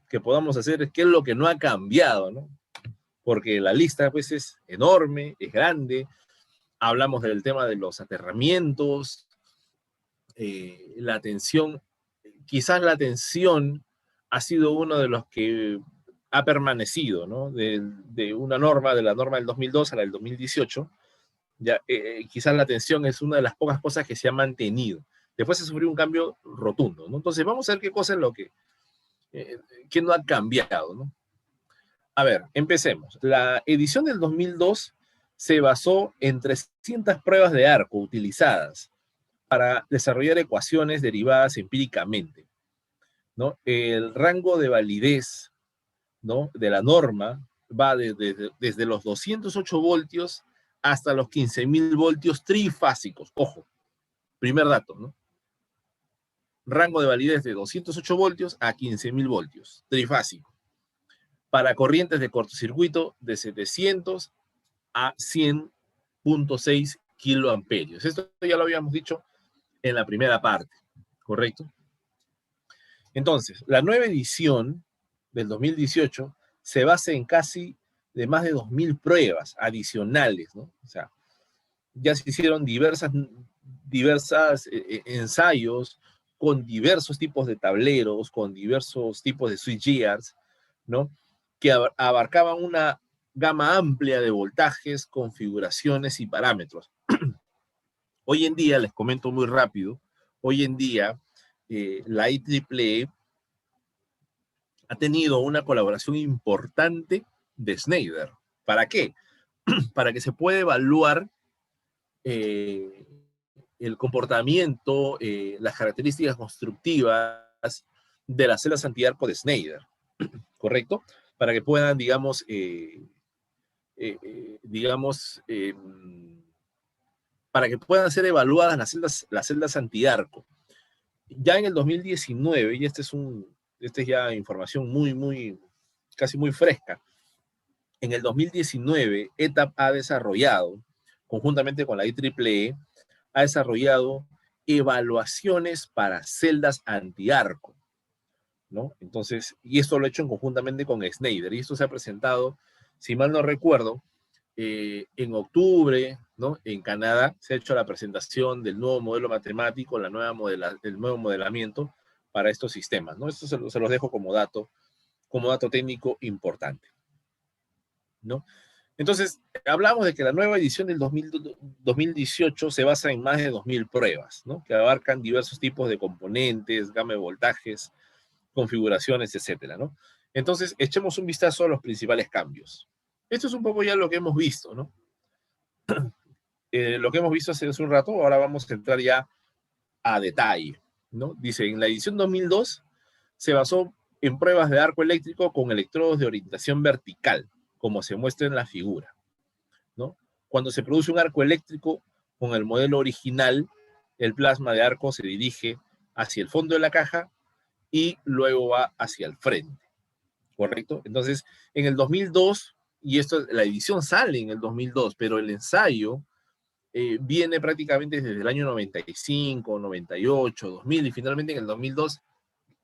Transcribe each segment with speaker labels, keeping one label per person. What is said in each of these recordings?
Speaker 1: que podamos hacer es qué es lo que no ha cambiado, ¿no? Porque la lista pues es enorme, es grande. Hablamos del tema de los aterramientos, la atención, quizás la atención ha sido uno de los que ha permanecido, ¿no? De una norma, de la norma del 2002 a la del 2018, ya, quizás la atención es una de las pocas cosas que se ha mantenido. Después se sufrió un cambio rotundo, ¿no? Entonces vamos a ver qué cosa es lo que no ha cambiado, ¿no? A ver, empecemos. La edición del 2002 se basó en 300 pruebas de arco utilizadas para desarrollar ecuaciones derivadas empíricamente, ¿no? El rango de validez, ¿no?, de la norma va desde los 208 voltios hasta los 15.000 voltios trifásicos. Ojo, primer dato, ¿no? Rango de validez de 208 voltios a 15.000 voltios, trifásico. Para corrientes de cortocircuito de 700 a 100.6 kiloamperios. Esto ya lo habíamos dicho en la primera parte, ¿correcto? Entonces, la nueva edición del 2018 se basa en casi de más de 2.000 pruebas adicionales, ¿no? O sea, ya se hicieron diversas ensayos con diversos tipos de tableros, con diversos tipos de switchgears, ¿no? Que abarcaban una gama amplia de voltajes, configuraciones y parámetros. Hoy en día, les comento muy rápido, hoy en día la IEEE ha tenido una colaboración importante de Schneider. ¿Para qué? Para que se pueda evaluar el comportamiento, las características constructivas de las celdas antiarco de Schneider, ¿correcto? Para que puedan, digamos, para que puedan ser evaluadas las celdas antiarco. Ya en el 2019, y esta es ya información casi muy fresca, en el 2019, ETAP ha desarrollado, conjuntamente con la IEEE, ha desarrollado evaluaciones para celdas antiarco, ¿no? Entonces, y esto lo ha hecho conjuntamente con Schneider, y esto se ha presentado, si mal no recuerdo, en octubre, ¿no? En Canadá se ha hecho la presentación del nuevo modelo matemático, el nuevo modelamiento para estos sistemas, ¿no? Esto se los dejo como dato técnico importante, ¿no? Entonces, hablamos de que la nueva edición del 2018 se basa en más de 2.000 pruebas, ¿no? Que abarcan diversos tipos de componentes, gama de voltajes, configuraciones, etcétera, ¿no? Entonces, echemos un vistazo a los principales cambios. Esto es un poco ya lo que hemos visto, ¿no? Lo que hemos visto hace un rato, ahora vamos a entrar ya a detalle, ¿no? Dice, en la edición 2002 se basó en pruebas de arco eléctrico con electrodos de orientación vertical, como se muestra en la figura, ¿no? Cuando se produce un arco eléctrico con el modelo original, el plasma de arco se dirige hacia el fondo de la caja y luego va hacia el frente, ¿correcto? Entonces, en el 2002, y la edición sale en el 2002, pero el ensayo viene prácticamente desde el año 95, 98, 2000, y finalmente en el 2002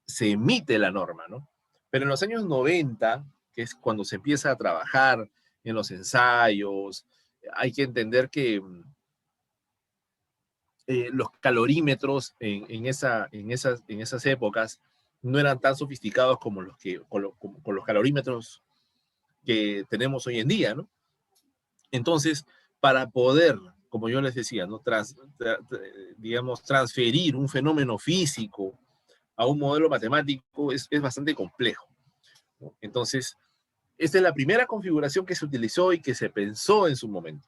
Speaker 1: se emite la norma, ¿no? Pero en los años 90, que es cuando se empieza a trabajar en los ensayos, hay que entender que los calorímetros en esas épocas no eran tan sofisticados como con los calorímetros que tenemos hoy en día, ¿no? Entonces, para poder, como yo les decía, ¿no?, digamos, transferir un fenómeno físico a un modelo matemático es bastante complejo, ¿no? Entonces, esta es la primera configuración que se utilizó y que se pensó en su momento.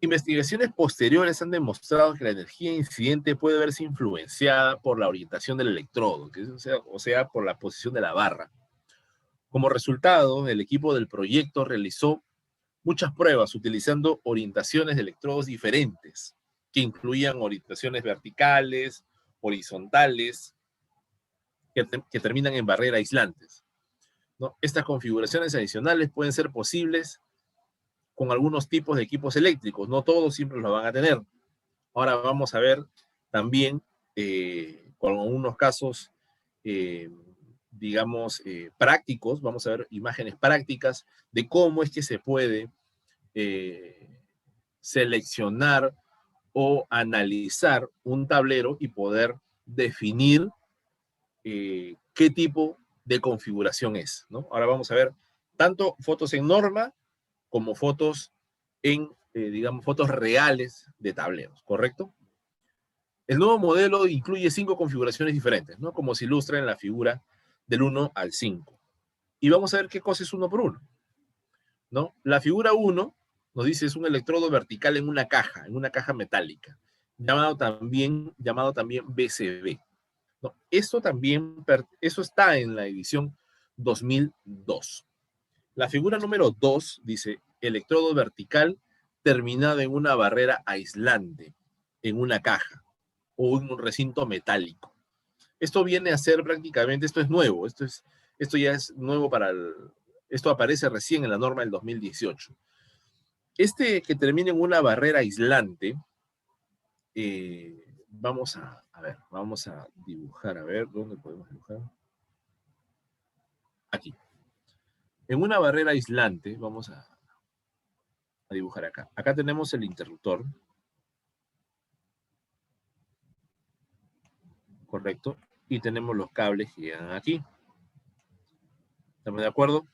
Speaker 1: Investigaciones posteriores han demostrado que la energía incidente puede verse influenciada por la orientación del electrodo, o sea, por la posición de la barra. Como resultado, el equipo del proyecto realizó muchas pruebas utilizando orientaciones de electrodos diferentes, que incluían orientaciones verticales, horizontales, que terminan en barreras aislantes, ¿no? Estas configuraciones adicionales pueden ser posibles con algunos tipos de equipos eléctricos, no todos siempre los van a tener. Ahora vamos a ver también con unos casos digamos, prácticos, vamos a ver imágenes prácticas de cómo es que se puede seleccionar o analizar un tablero y poder definir qué tipo de configuración es, ¿no? Ahora vamos a ver tanto fotos en norma como fotos en, digamos, fotos reales de tableros, ¿correcto? El nuevo modelo incluye 5 configuraciones diferentes, ¿no? Como se ilustra en la figura del 1 al 5. Y vamos a ver qué cosa es uno por uno, ¿no? La figura 1 nos dice es un electrodo vertical en una caja metálica, llamado también BCB, ¿no? Eso está en la edición 2002. La figura número 2 dice electrodo vertical terminado en una barrera aislante, en una caja o en un recinto metálico. Esto viene a ser prácticamente, esto es nuevo, esto ya es nuevo esto aparece recién en la norma del 2018. Este que termina en una barrera aislante, vamos a ver, vamos a dibujar, a ver, ¿dónde podemos dibujar? Aquí. En una barrera aislante, vamos a dibujar acá. Acá tenemos el interruptor, ¿correcto? Y tenemos los cables que llegan aquí. ¿Estamos de acuerdo?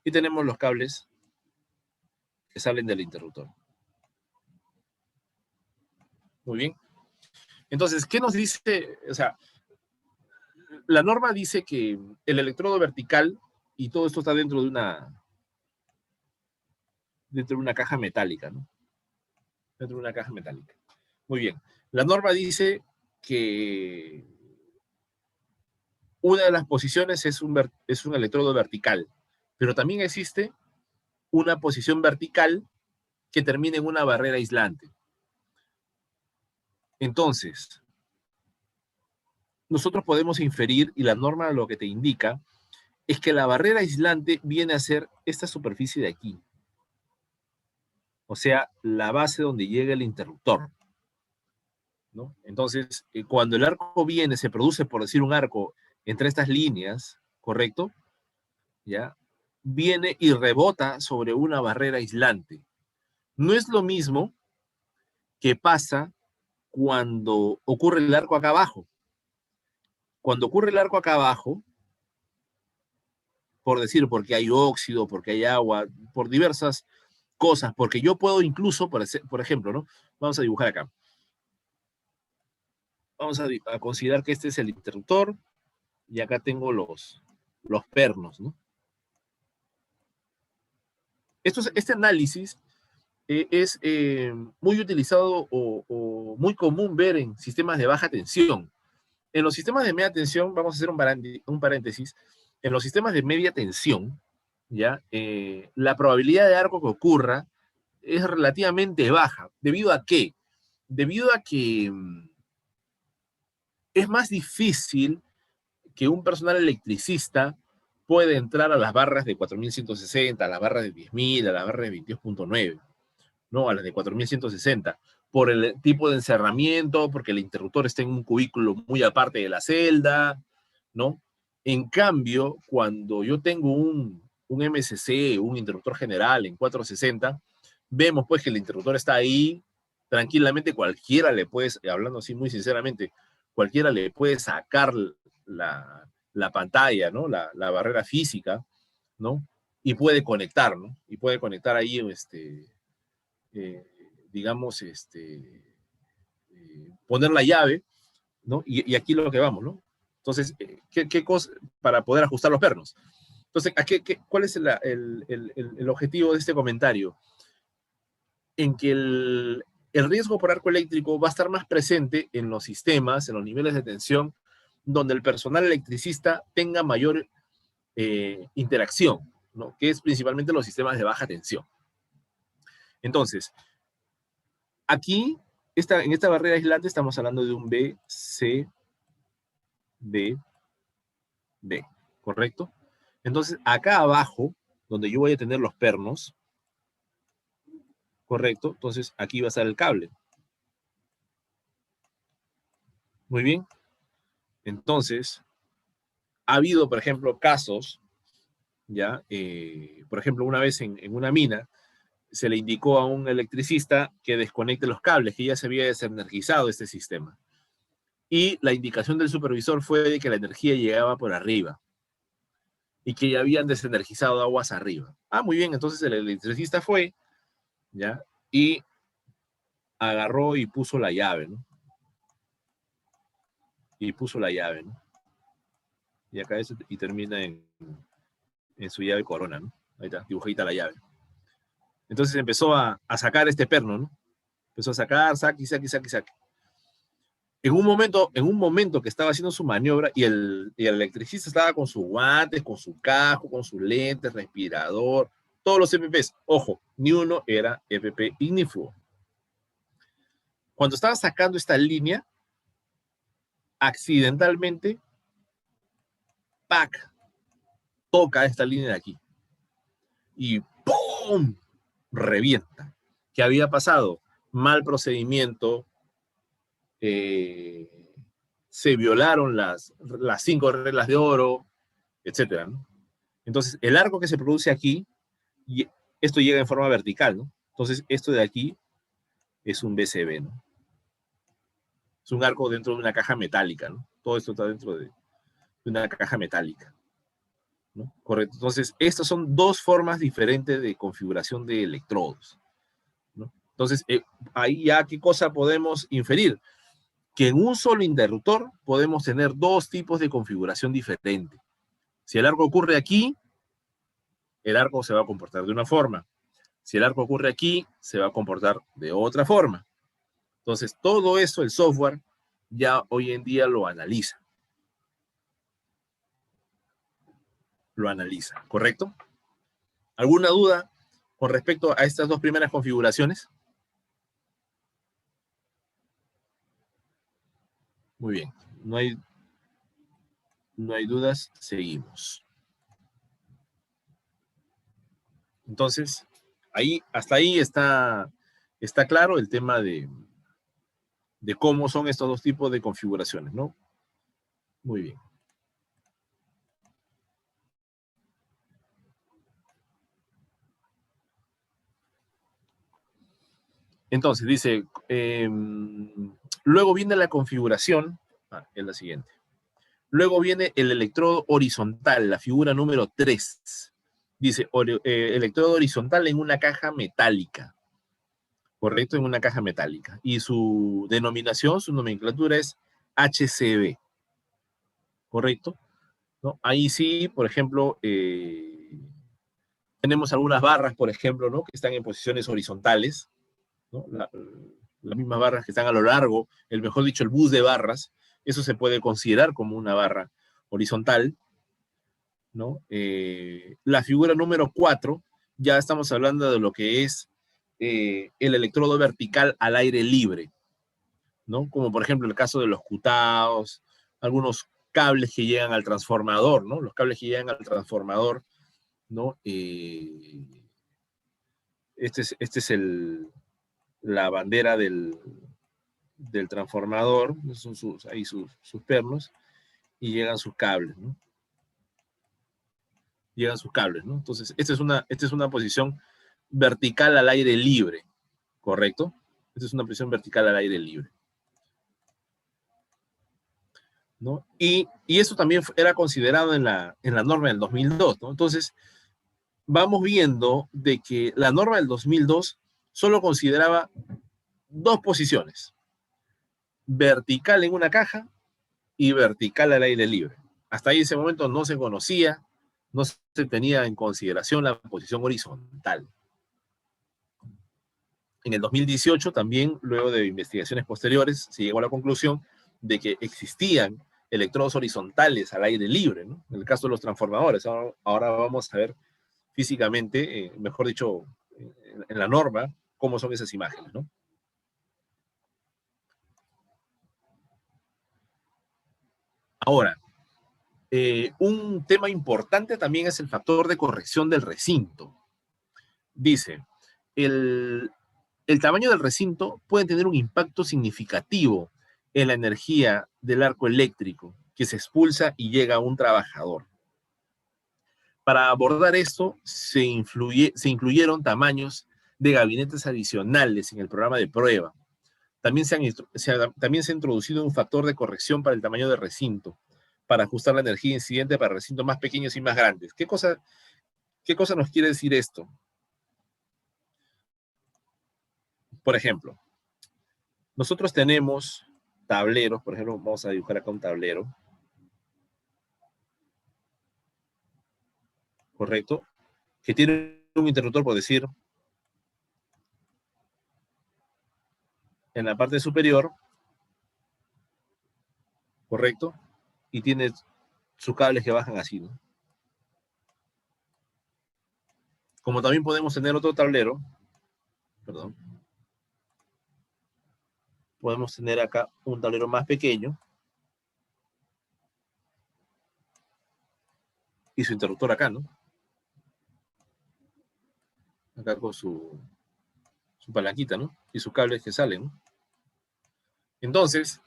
Speaker 1: Y tenemos los cables que salen del interruptor. Muy bien. Entonces, ¿qué nos dice? O sea, la norma dice que el electrodo vertical, y todo esto está dentro de una caja metálica, ¿no? Dentro de una caja metálica. Muy bien. La norma dice que una de las posiciones es un electrodo vertical, pero también existe una posición vertical que termina en una barrera aislante. Entonces, nosotros podemos inferir, y la norma lo que te indica, es que la barrera aislante viene a ser esta superficie de aquí. O sea, la base donde llega el interruptor, ¿no? Entonces, cuando el arco viene, se produce, por decir, un arco entre estas líneas, ¿correcto? ¿Ya? Viene y rebota sobre una barrera aislante. No es lo mismo que pasa cuando ocurre el arco acá abajo. Cuando ocurre el arco acá abajo, por decir, porque hay óxido, porque hay agua, por diversas cosas, porque yo puedo incluso, por ejemplo, ¿no? Vamos a dibujar acá. Vamos a considerar que este es el interruptor y acá tengo los pernos, ¿no? Este análisis es muy utilizado o muy común ver en sistemas de baja tensión. En los sistemas de media tensión, vamos a hacer un paréntesis, en los sistemas de media tensión, ¿ya? La probabilidad de arco que ocurra es relativamente baja. ¿Debido a qué? Debido a que es más difícil que un personal electricista pueda entrar a las barras de 4160, a las barras de 10.000, a las barras de 22.9, ¿no? A las de 4160, por el tipo de encerramiento, porque el interruptor está en un cubículo muy aparte de la celda, ¿no? En cambio, cuando yo tengo un MCC, un interruptor general en 460, vemos pues que el interruptor está ahí, tranquilamente cualquiera le puede, hablando así muy sinceramente, cualquiera le puede sacar la pantalla, ¿no? La barrera física, ¿no? Y puede conectar, ¿no? Y puede conectar ahí, eh, digamos, poner la llave, ¿no? Y aquí lo que vamos, ¿no? Entonces, ¿qué cosa? Para poder ajustar los pernos. Entonces, ¿cuál es el objetivo de este comentario? En que el riesgo por arco eléctrico va a estar más presente en los sistemas, en los niveles de tensión, donde el personal electricista tenga mayor interacción, ¿no? Que es principalmente los sistemas de baja tensión. Entonces, aquí, en esta barrera aislante estamos hablando de un B, C, D, D, ¿correcto? Entonces, acá abajo, donde yo voy a tener los pernos, ¿correcto? Entonces, aquí va a estar el cable. Muy bien. Entonces, ha habido, por ejemplo, casos, ¿ya? Por ejemplo, una vez en una mina, se le indicó a un electricista que desconecte los cables, que ya se había desenergizado este sistema. Y la indicación del supervisor fue de que la energía llegaba por arriba y que ya habían desenergizado aguas arriba. Ah, muy bien, entonces el electricista fue, ¿ya? Y agarró y puso la llave, ¿no? Y puso la llave, ¿no? Y acá es, y termina en su llave corona, ¿no? Ahí está, dibujadita la llave. Entonces empezó a sacar este perno, ¿no? Empezó a sacar, saque, saque, saque, saque. En un momento que estaba haciendo su maniobra y el electricista estaba con sus guantes, con su casco, con sus lentes, respirador, todos los EPPs. Ojo, ni uno era EPP ignífugo. Cuando estaba sacando esta línea, accidentalmente, ¡pac! Toca esta línea de aquí. Y ¡pum! Revienta. ¿Qué había pasado? Mal procedimiento, se violaron las 5 reglas de oro, etcétera, ¿no? Entonces, el arco que se produce aquí, y esto llega en forma vertical, ¿no? Entonces, esto de aquí es un BCB, ¿no? Es un arco dentro de una caja metálica, ¿no? Todo esto está dentro de una caja metálica, ¿no? Correcto. Entonces, estas son dos formas diferentes de configuración de electrodos, ¿no? Entonces, ahí ya, ¿qué cosa podemos inferir? Que en un solo interruptor podemos tener dos tipos de configuración diferente. Si el arco ocurre aquí, el arco se va a comportar de una forma. Si el arco ocurre aquí, se va a comportar de otra forma. Entonces, todo eso el software ya hoy en día lo analiza. Lo analiza, ¿correcto? ¿Alguna duda con respecto a estas dos primeras configuraciones? Muy bien, no hay dudas, seguimos. Entonces, ahí, hasta ahí está claro el tema de cómo son estos dos tipos de configuraciones, ¿no? Muy bien. Entonces, dice, luego viene la configuración, es la siguiente. Luego viene el electrodo horizontal, la figura número 3. Dice, electrodo horizontal en una caja metálica. Correcto, en una caja metálica. Y su denominación, su nomenclatura es HCB. ¿Correcto? ¿No? Ahí sí, por ejemplo, tenemos algunas barras, por ejemplo, ¿no? Que están en posiciones horizontales, ¿no? Las mismas barras que están a lo largo, mejor dicho, el bus de barras, eso se puede considerar como una barra horizontal, ¿no? La figura número 4, ya estamos hablando de lo que es el electrodo vertical al aire libre, ¿no? Como por ejemplo el caso de los cutaos, algunos cables que llegan al transformador, ¿no? Los cables que llegan al transformador, ¿no? Este es la bandera del transformador, son ahí sus pernos, y llegan sus cables, ¿no? Llegan sus cables, ¿no? Entonces, esta es una posición vertical al aire libre, ¿correcto? Esta es una posición vertical al aire libre, ¿no? Y eso también era considerado en la norma del 2002, ¿no? Entonces, vamos viendo de que la norma del 2002 solo consideraba dos posiciones, vertical en una caja y vertical al aire libre. Hasta ahí ese momento no se conocía, no se tenía en consideración la posición horizontal. En el 2018 también, luego de investigaciones posteriores, se llegó a la conclusión de que existían electrodos horizontales al aire libre, ¿no? En el caso de los transformadores. Ahora vamos a ver físicamente, mejor dicho, en la norma, cómo son esas imágenes, ¿no? Ahora, un tema importante también es el factor de corrección del recinto. Dice, el, el tamaño del recinto puede tener un impacto significativo en la energía del arco eléctrico que se expulsa y llega un trabajador. Para abordar esto, se incluyeron tamaños de gabinetes adicionales en el programa de prueba. También también se ha introducido un factor de corrección para el tamaño de recinto, para ajustar la energía incidente para recintos más pequeños y más grandes. ¿Qué cosa nos quiere decir esto? Por ejemplo, nosotros tenemos tableros, por ejemplo, vamos a dibujar acá un tablero, ¿correcto? Que tiene un interruptor, por decir, en la parte superior, ¿correcto? Y tiene sus cables que bajan así, ¿no? Como también podemos tener otro tablero, perdón, podemos tener acá un tablero más pequeño y su interruptor acá, ¿no? Acá con su palanquita, ¿no? Y sus cables que salen, ¿no? Entonces,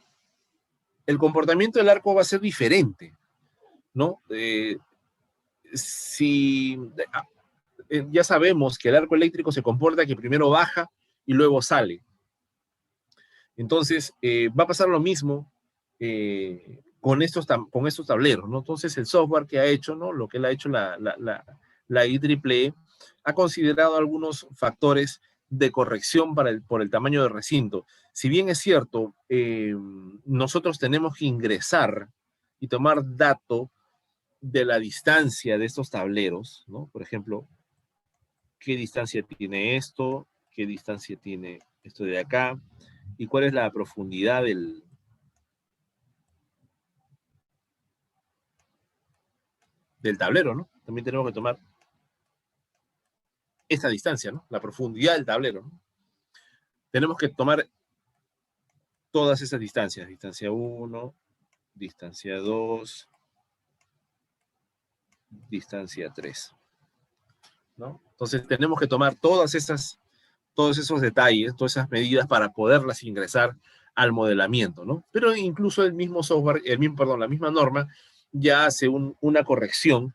Speaker 1: el comportamiento del arco va a ser diferente, ¿no? Ya sabemos que el arco eléctrico se comporta que primero baja y luego sale. Entonces, va a pasar lo mismo con estos tableros, ¿no? Entonces, el software que ha hecho, ¿no? Lo que él ha hecho la IEEE, ha considerado algunos factores de corrección por el tamaño del recinto. Si bien es cierto, nosotros tenemos que ingresar y tomar dato de la distancia de estos tableros, ¿no? Por ejemplo, ¿qué distancia tiene esto? ¿Qué distancia tiene esto de acá? ¿Y cuál es la profundidad del tablero, ¿no? También tenemos que tomar esta distancia, ¿no? La profundidad del tablero, ¿no? Tenemos que tomar todas esas distancias. Distancia 1, distancia 2, distancia 3, ¿no? Entonces tenemos que tomar todos esos detalles, todas esas medidas para poderlas ingresar al modelamiento, ¿no? Pero incluso el mismo software, la misma norma ya hace una corrección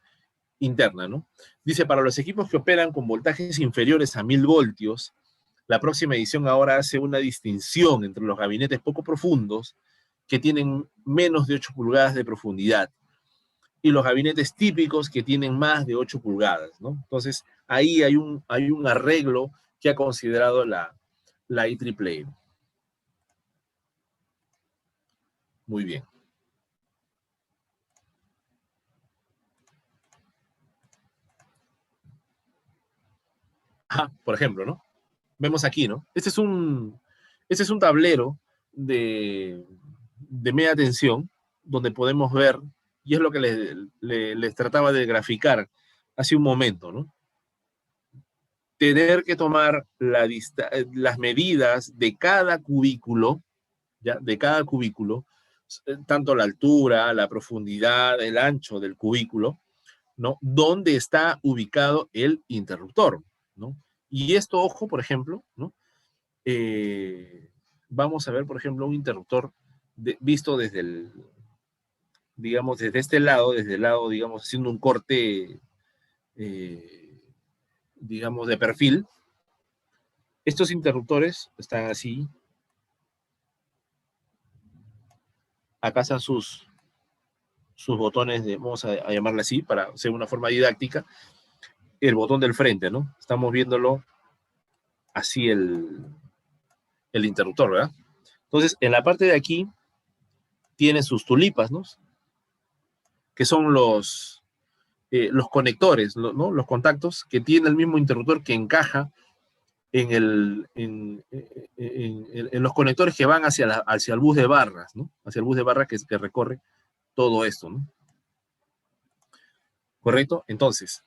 Speaker 1: interna, ¿no? Dice, para los equipos que operan con voltajes inferiores a 1000 voltios, la próxima edición ahora hace una distinción entre los gabinetes poco profundos, que tienen menos de 8 pulgadas de profundidad, y los gabinetes típicos que tienen más de 8 pulgadas, ¿no? Entonces, ahí hay un arreglo que ha considerado la IEEE. Muy bien. Por ejemplo, ¿no? Vemos aquí, ¿no? Este es un tablero de media tensión, donde podemos ver, y es lo que les trataba de graficar hace un momento, ¿no? Tener que tomar las medidas de cada cubículo, ¿ya? De cada cubículo, tanto la altura, la profundidad, el ancho del cubículo, ¿no? Dónde está ubicado el interruptor, ¿no? Y esto, ojo, por ejemplo, ¿no? Vamos a ver, por ejemplo, un interruptor visto digamos, desde el lado, digamos, haciendo un corte, digamos, de perfil. Estos interruptores están así. Acá están sus botones, vamos a llamarle así, para hacer una forma didáctica. El botón del frente, ¿no? Estamos viéndolo así el interruptor, ¿verdad? Entonces, en la parte de aquí, tiene sus tulipas, ¿no? Que son los conectores, ¿no? Los contactos que tiene el mismo interruptor que encaja en los conectores que van hacia el bus de barras, ¿no? Hacia el bus de barras que recorre todo esto, ¿no? ¿Correcto? Entonces,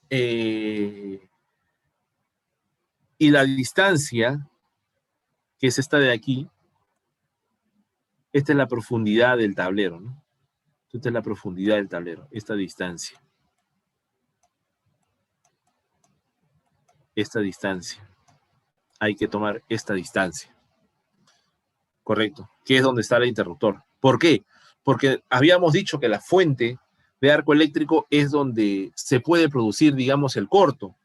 Speaker 1: y la distancia, que es esta de aquí, esta es la profundidad del tablero, ¿no? Esta es la profundidad del tablero, esta distancia. Esta distancia. Hay que tomar esta distancia. Correcto. Que es donde está el interruptor. ¿Por qué? porque habíamos dicho que la fuente de arco eléctrico es donde se puede producir, digamos, el corto,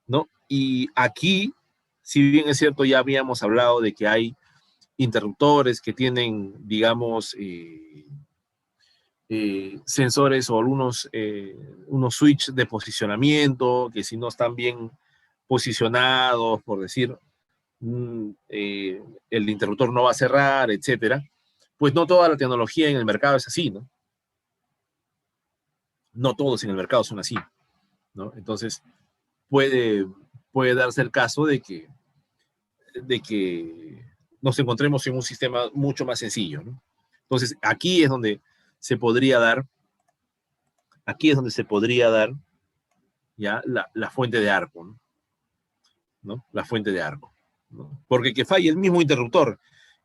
Speaker 1: ¿no? Y aquí, si bien es cierto, ya habíamos hablado de que hay interruptores que tienen, digamos, sensores o unos switch de posicionamiento, que si no están bien posicionados, por decir, el interruptor no va a cerrar, etcétera. Pues no toda la tecnología en el mercado es así, ¿no? No todos en el mercado son así, ¿no? Entonces, puede, puede darse el caso de que nos encontremos en un sistema mucho más sencillo, ¿no? Entonces, aquí es donde se podría dar ya la fuente de arco, ¿no? ¿No? La fuente de arco, ¿no? Porque que falle el mismo interruptor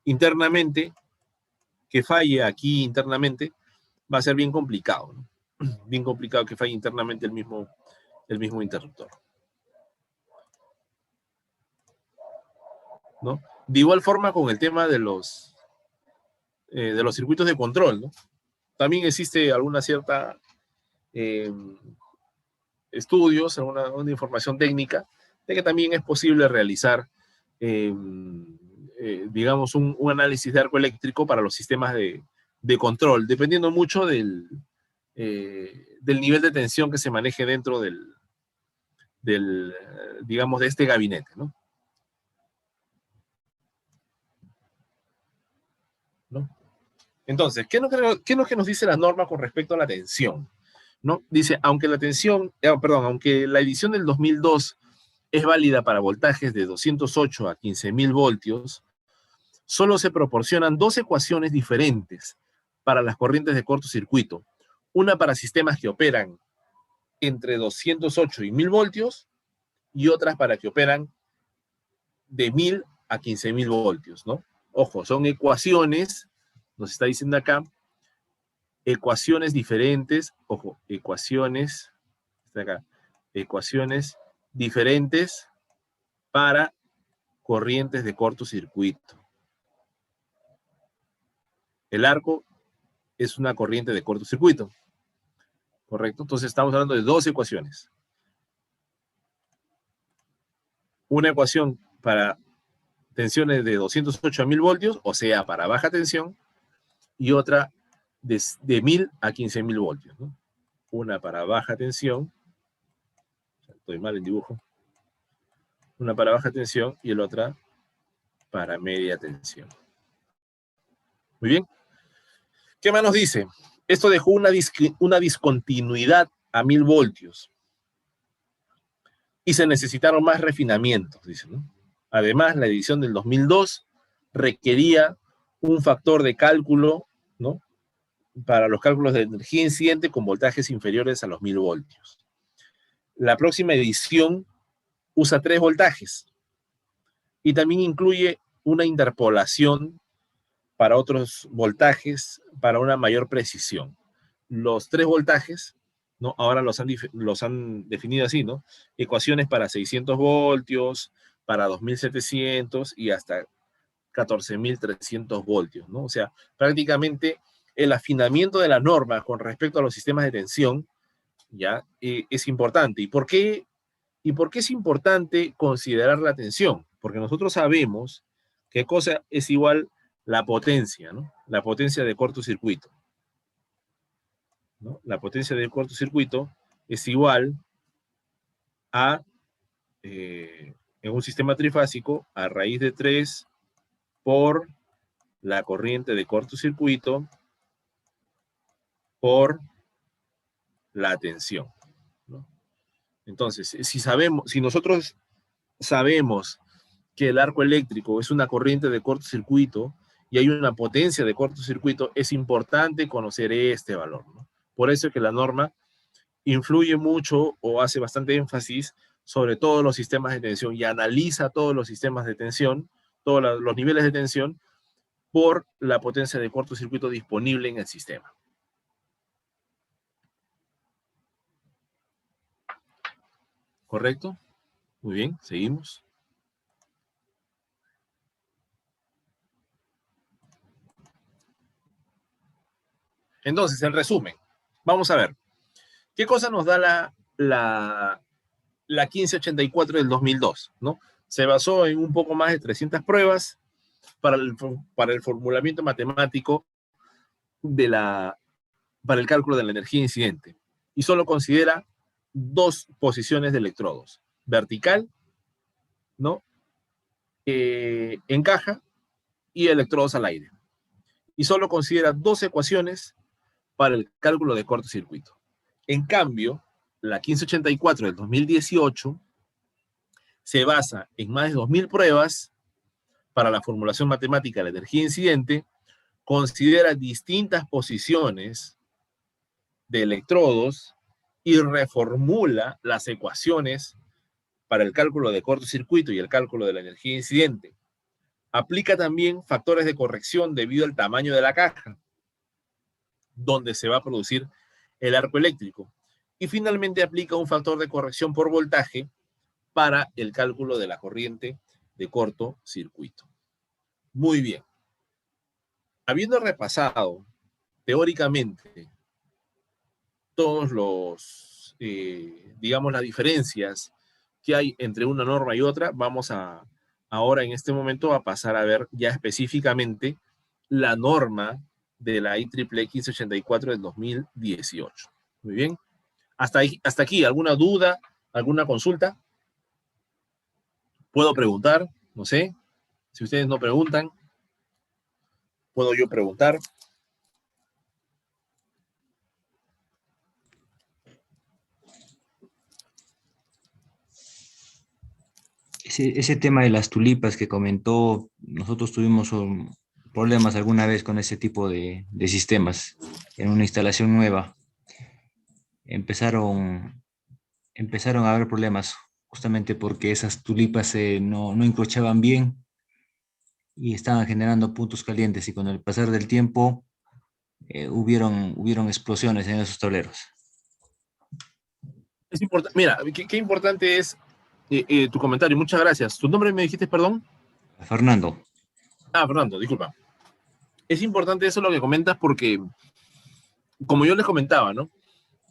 Speaker 1: internamente, que falle aquí internamente, va a ser bien complicado, ¿no? Bien complicado que falle internamente el mismo interruptor, ¿no? De igual forma con el tema de los circuitos de control, ¿no? También existe alguna cierta eh, estudios, alguna información técnica de que también es posible realizar, eh, digamos, un análisis de arco eléctrico para los sistemas de control, dependiendo mucho del nivel de tensión que se maneje dentro digamos, de este gabinete, ¿no? ¿No? Entonces, ¿qué es lo que nos dice la norma con respecto a la tensión? ¿No? Dice, aunque la tensión, perdón, aunque la edición del 2002 es válida para voltajes de 208 a 15.000 voltios, solo se proporcionan dos ecuaciones diferentes para las corrientes de cortocircuito. Una para sistemas que operan entre 208 y 1.000 voltios y otras para que operan de 1.000 a 15.000 voltios, ¿no? Ojo, son ecuaciones, nos está diciendo acá, ecuaciones diferentes, ojo, ecuaciones, está acá, ecuaciones diferentes para corrientes de cortocircuito. El arco es una corriente de cortocircuito, ¿correcto? Entonces estamos hablando de dos ecuaciones. Una ecuación para tensiones de 208 a 1.000 voltios, o sea, para baja tensión, y otra de 1.000 a 15.000 voltios, ¿no? Una para baja tensión, estoy mal en dibujo, una para baja tensión y la otra para media tensión. Muy bien. ¿Qué más nos dice? Esto dejó una discontinuidad a 1.000 voltios y se necesitaron más refinamientos, dice, ¿no? Además, la edición del 2002 requería un factor de cálculo, ¿no? Para los cálculos de energía incidente con voltajes inferiores a los 1.000 voltios. La próxima edición usa 3 voltajes y también incluye una interpolación para otros voltajes para una mayor precisión. Los 3 voltajes, ¿no? Ahora los han definido así, ¿no? Ecuaciones para 600 voltios, para 2.700 y hasta 14.300 voltios, ¿no? O sea, prácticamente el afinamiento de la norma con respecto a los sistemas de tensión, ¿ya? Es importante. ¿Y por qué es importante considerar la tensión? Porque nosotros sabemos qué cosa es igual la potencia, ¿no? La potencia de cortocircuito, ¿no? La potencia del cortocircuito es igual a, en un sistema trifásico, a raíz de 3 por la corriente de cortocircuito por la tensión, ¿no? Entonces, si nosotros sabemos que el arco eléctrico es una corriente de cortocircuito y hay una potencia de cortocircuito, es importante conocer este valor, ¿no? Por eso es que la norma influye mucho o hace bastante énfasis sobre todos los sistemas de tensión y analiza todos los sistemas de tensión, todos los niveles de tensión por la potencia de cortocircuito disponible en el sistema. ¿Correcto? Muy bien, seguimos. Entonces, en resumen, vamos a ver, ¿qué cosa nos da la 1584 del 2002? ¿No? Se basó en un poco más de 300 pruebas para el formulamiento matemático de para el cálculo de la energía incidente. Y solo considera dos posiciones de electrodos, vertical, ¿no? En caja y electrodos al aire. Y solo considera dos ecuaciones para el cálculo de cortocircuito. En cambio, la 1584 del 2018 se basa en más de 2000 pruebas para la formulación matemática de la energía incidente, considera distintas posiciones de electrodos y reformula las ecuaciones para el cálculo de cortocircuito y el cálculo de la energía incidente. Aplica también factores de corrección debido al tamaño de la caja, donde se va a producir el arco eléctrico. Y finalmente aplica un factor de corrección por voltaje para el cálculo de la corriente de cortocircuito. Muy bien. Habiendo repasado teóricamente todos digamos, las diferencias que hay entre una norma y otra, vamos ahora en este momento a pasar a ver ya específicamente la norma de la IEEE 1584 del 2018. Muy bien. Hasta aquí, ¿alguna duda? ¿Alguna consulta? ¿Puedo preguntar? No sé. Si ustedes no preguntan, ¿puedo yo preguntar?
Speaker 2: Ese tema de las tulipas que comentó, nosotros tuvimos problemas alguna vez con ese tipo de sistemas en una instalación nueva. Empezaron, empezaron a haber problemas justamente porque esas tulipas no encrochaban bien y estaban generando puntos calientes y con el pasar del tiempo hubieron explosiones en esos tableros.
Speaker 1: Es importante, mira, qué importante es tu comentario. Muchas gracias. ¿Tu nombre me dijiste, perdón?
Speaker 2: Fernando.
Speaker 1: Ah, Fernando, disculpa. Es importante eso lo que comentas porque, como yo les comentaba, ¿no?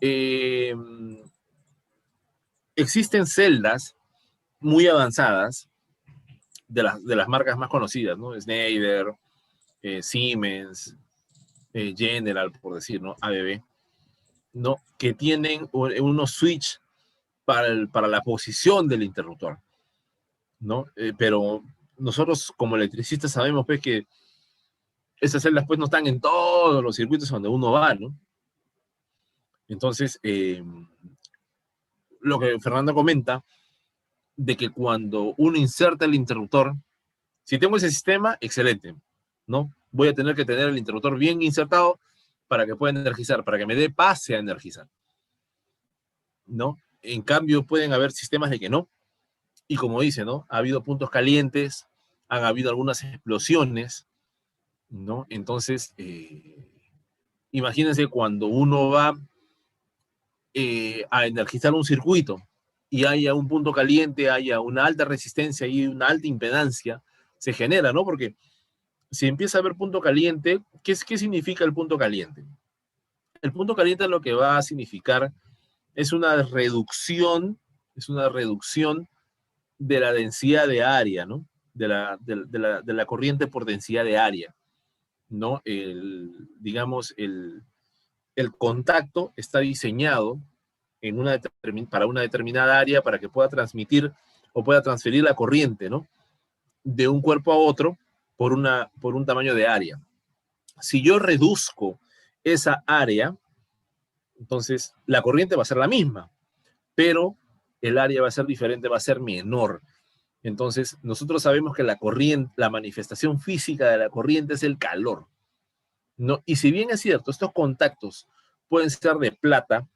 Speaker 1: Eh, Existen celdas muy avanzadas de las marcas más conocidas, ¿no? Schneider, Siemens, General, por decir, ¿no? ABB, ¿no? Que tienen unos switch para la posición del interruptor, ¿no? Pero nosotros como electricistas sabemos pues que esas celdas pues no están en todos los circuitos donde uno va, ¿no? Entonces, lo que Fernando comenta, de que cuando uno inserta el interruptor, si tengo ese sistema, excelente, ¿no? Voy a tener que tener el interruptor bien insertado para que pueda energizar, para que me dé pase a energizar, ¿no? En cambio, pueden haber sistemas de que no, y como dice, ¿no? Ha habido puntos calientes, han habido algunas explosiones, ¿no? Entonces, imagínense cuando uno va a energizar un circuito y haya un punto caliente, haya una alta resistencia y una alta impedancia, se genera, ¿no? Porque si empieza a haber punto caliente, ¿qué significa el punto caliente? El punto caliente lo que va a significar es una reducción de la densidad de área, ¿no? De la corriente por densidad de área, ¿no? Digamos, el contacto está diseñado para una determinada área para que pueda transmitir o pueda transferir la corriente, ¿no? De un cuerpo a otro por un tamaño de área. Si yo reduzco esa área, entonces la corriente va a ser la misma, pero el área va a ser diferente, va a ser menor. Entonces, nosotros sabemos que la corriente, la manifestación física de la corriente es el calor, ¿no? Y si bien es cierto, estos contactos pueden ser de plata,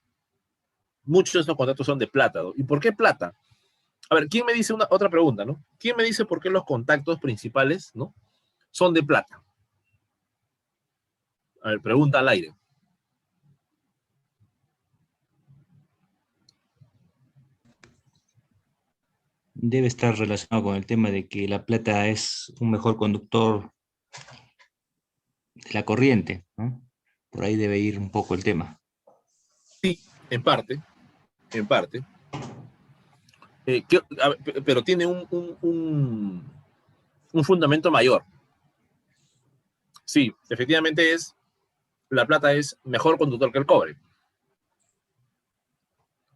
Speaker 1: muchos de estos contactos son de plata, ¿no? ¿Y por qué plata? A ver, ¿quién me dice otra pregunta, ¿no? ¿Quién me dice por qué los contactos principales, ¿no? Son de plata? A ver, pregunta al aire.
Speaker 2: Debe estar relacionado con el tema de que la plata es un mejor conductor de la corriente, ¿no? Por ahí debe ir un poco el tema.
Speaker 1: Sí, en parte, en parte. Pero tiene un fundamento mayor. Sí, efectivamente la plata es mejor conductor que el cobre.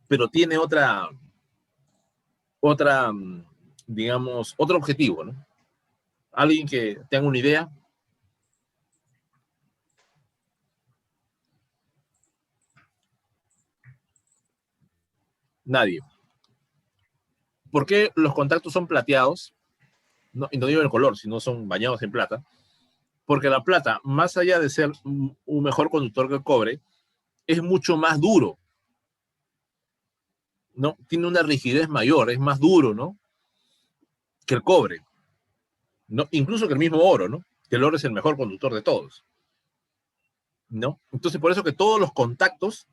Speaker 1: Pero tiene digamos, otro objetivo, ¿no? ¿Alguien que tenga una idea? Nadie. ¿Por qué los contactos son plateados? No, y no digo el color, sino son bañados en plata. Porque la plata, más allá de ser un mejor conductor que el cobre, es mucho más duro, ¿no? Tiene una rigidez mayor, es más duro, ¿no? Que el cobre, ¿no? Incluso que el mismo oro, ¿no? Que el oro es el mejor conductor de todos, ¿no? Entonces, por eso que todos los contactos